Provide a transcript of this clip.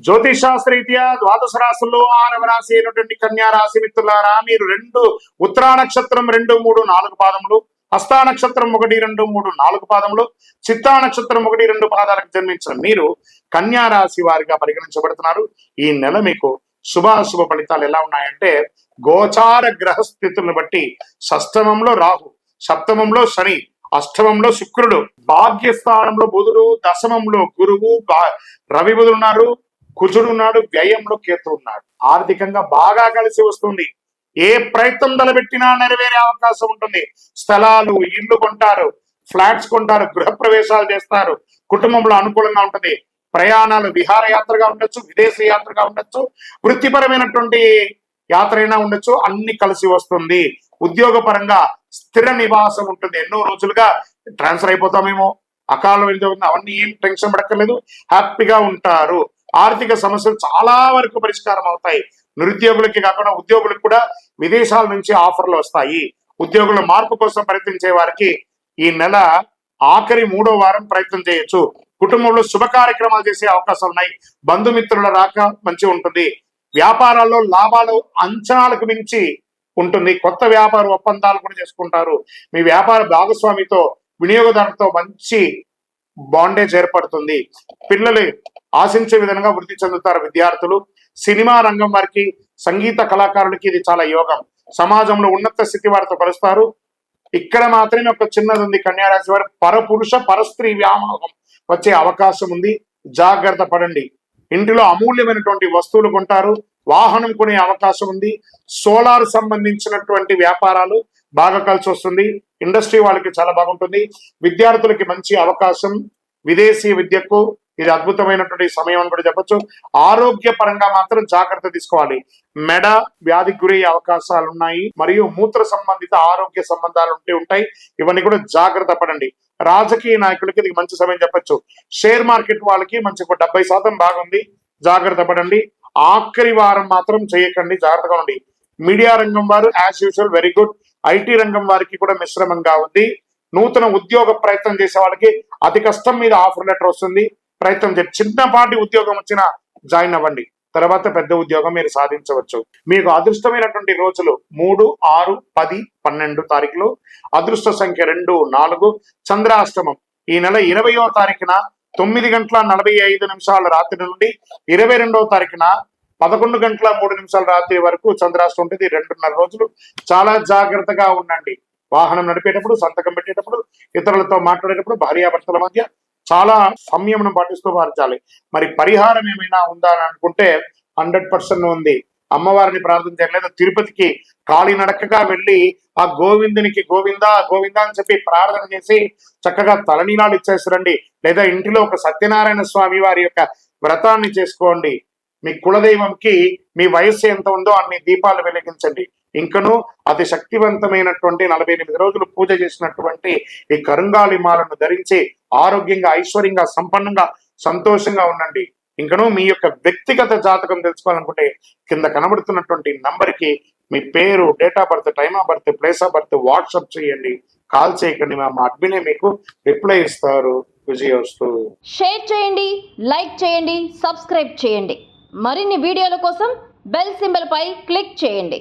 జ్యోతిషాస్త్రరీత్యా ద్వాదశ రాశుల్లో 6వ రాశి అయినటువంటి కన్యా రాశి మిత్రులారా, మీరు ఉత్తరా నక్షత్రం 2, 3, 4 పాదములు, హస్తా నక్షత్రం 1, 2, 3, 4 పాదములు, చిత్తా నక్షత్రం 1, 2 పాదాలకు జన్మించిన మీరు కన్యా రాశి వారిగా పరిగణించబడుతున్నారు. ఈ నెల మీకు శుభాశుభ ఫలితాలు ఎలా ఉన్నాయంటే, గోచార గ్రహస్థితులను బట్టి షష్టమంలో రాహు, సప్తమంలో శని, అష్టమంలో శుక్రుడు, భాగ్యస్థానంలో బుధుడు, దశమంలో గురువు, రవి బుధుడు ఉన్నారు, కుజుడు ఉన్నాడు, వ్యయంలో కేతు ఉన్నాడు. ఆర్థికంగా బాగా కలిసి వస్తుంది. ఏ ప్రయత్నం తలబెట్టినా నెరవేరే అవకాశం ఉంటుంది. స్థలాలు, ఇల్లు కొంటారు, ఫ్లాట్స్ కొంటారు, గృహ ప్రవేశాలు చేస్తారు, కుటుంబంలో అనుకూలంగా ఉంటుంది. ప్రయాణాలు విహారయాత్రగా ఉండొచ్చు, విదేశీ యాత్రగా ఉండొచ్చు, వృత్తిపరమైనటువంటి యాత్ర అయినా ఉండొచ్చు, అన్ని కలిసి వస్తుంది. ఉద్యోగపరంగా స్థిర నివాసం ఉంటుంది. ఎన్నో రోజులుగా ట్రాన్స్ఫర్ అయిపోతామేమో, అకాలం వెళ్తుంది, అవన్నీ ఏం టెన్షన్ పడక్కర్లేదు, హ్యాపీగా ఉంటారు. ఆర్థిక సమస్యలు చాలా వరకు పరిష్కారం అవుతాయి. నిరుద్యోగులకి కాకుండా ఉద్యోగులకు కూడా విదేశాల నుంచి ఆఫర్లు వస్తాయి. ఉద్యోగుల మార్పు కోసం ప్రయత్నించే వారికి ఈ నెల ఆఖరి 3వ వారం ప్రయత్నం చేయొచ్చు. కుటుంబంలో శుభ కార్యక్రమాలు చేసే అవకాశాలు ఉన్నాయి. బంధుమిత్రుల రాక మంచి ఉంటుంది. వ్యాపారాల్లో లాభాలు అంచనాలకు మించి ఉంటుంది. కొత్త వ్యాపార ఒప్పందాలు కూడా చేసుకుంటారు. మీ వ్యాపార భాగస్వామితో, వినియోగదారులతో మంచి బాండేజ్ ఏర్పడుతుంది. పిల్లలు ఆశించే విధంగా వృద్ధి చెందుతారు. విద్యార్థులు, సినిమా రంగం వారికి, సంగీత కళాకారులకి ఇది చాలా యోగం. సమాజంలో ఉన్నత స్థితి వారితో కలుస్తారు. ఇక్కడ మాత్రమే ఒక చిన్నది ఉంది. కన్యారాశి వారు పరపురుష పరస్త్రీ వ్యామోహం వచ్చే అవకాశం ఉంది. జాగ్రత్త పడండి. ఇంటిలో అమూల్యమైనటువంటి వస్తువులు కొంటారు. వాహనం కొనే అవకాశం ఉంది. సోలార్ సంబంధించినటువంటి వ్యాపారాలు బాగా కలిసి వస్తుంది. ఇండస్ట్రీ వాళ్ళకి చాలా బాగుంటుంది. విద్యార్థులకి మంచి అవకాశం. విదేశీ విద్యకు ఇది అద్భుతమైనటువంటి సమయం అని కూడా చెప్పొచ్చు. ఆరోగ్య పరంగా మాత్రం జాగ్రత్త తీసుకోవాలి. మెడ వ్యాధికి గురయ్యే అవకాశాలు ఉన్నాయి. మరియు మూత్ర సంబంధిత ఆరోగ్య సంబంధాలు ఉంటాయి. ఇవన్నీ కూడా జాగ్రత్త పడండి. రాజకీయ నాయకులకి ఇది మంచి సమయం చెప్పొచ్చు. షేర్ మార్కెట్ వాళ్ళకి మంచి 70% బాగుంది. జాగ్రత్త పడండి. ఆఖరి వారం మాత్రం చేయకండి, జాగ్రత్తగా ఉండి. మీడియా రంగం వారు as usual very good. IT రంగం వారికి కూడా మిశ్రమంగా ఉంది. నూతన ఉద్యోగ ప్రయత్నం చేసే వాళ్ళకి అతి కష్టం మీద ఆఫర్ లెటర్ వస్తుంది. ప్రయత్నం చేయండి. చిన్నపాటి ఉద్యోగం వచ్చినా జాయిన్ అవ్వండి. తర్వాత పెద్ద ఉద్యోగం మీరు సాధించవచ్చు. మీకు అదృష్టమైనటువంటి రోజులు 3, 6, 10, 12 తారీఖులు. అదృష్ట సంఖ్య 2, 4. చంద్రాష్టమం ఈ నెల 20వ తారీఖున 9:45 రాత్రి నుండి 22వ తారీఖున 11:03 రాత్రి వరకు చంద్రాష్టం ఉంటుంది. 2.5 రోజులు. చాలా జాగ్రత్తగా ఉండండి. వాహనం నడిపేటప్పుడు, సంతకం పెట్టేటప్పుడు, ఇతరులతో మాట్లాడేటప్పుడు, భార్యాభర్తల మధ్య చాలా సంయమనం పాటిస్తూ మార్చాలి. మరి పరిహారం ఏమైనా ఉందా అని అనుకుంటే 100% ఉంది. అమ్మవారిని ప్రార్థన చేయలేదు. తిరుపతికి కాలినడకగా వెళ్ళి ఆ గోవిందునికి గోవిందా గోవిందా అని చెప్పి ప్రార్థన చేసి చక్కగా తలనీలాలు ఇచ్చేసరండి. లేదా ఇంటిలో ఒక సత్యనారాయణ స్వామి వారి యొక్క వ్రతాన్ని చేసుకోండి. మీ కులదైవంకి మీ వయస్సు ఎంత ఉందో అన్ని దీపాలు వెలిగించండి. ఇంకను అతి శక్తివంతమైనటువంటి 48 రోజులు పూజ చేసినటువంటి ఈ కరుంగాలి మాలను ధరించి ఆరోగ్యంగా, ఐశ్వర్యంగా, సంపన్నంగా, సంతోషంగా ఉండండి. ఇంకను మీ యొక్క వ్యక్తిగత జాతకం తెలుసుకోవాలనుకుంటే కింద కనబడుతున్నటువంటి నంబర్కి మీ పేరు, date of birth, time of birth, place of birth WhatsApp చేయండి. కాల్ చేయకండి. మా అడ్మినే మీకు రిప్లై ఇస్తారు. విజయోస్తు. షేర్ చేయండి, లైక్ చేయండి, సబ్స్క్రైబ్ చేయండి. మరిన్ని వీడియోల కోసం బెల్ సింబల్ పై క్లిక్ చేయండి.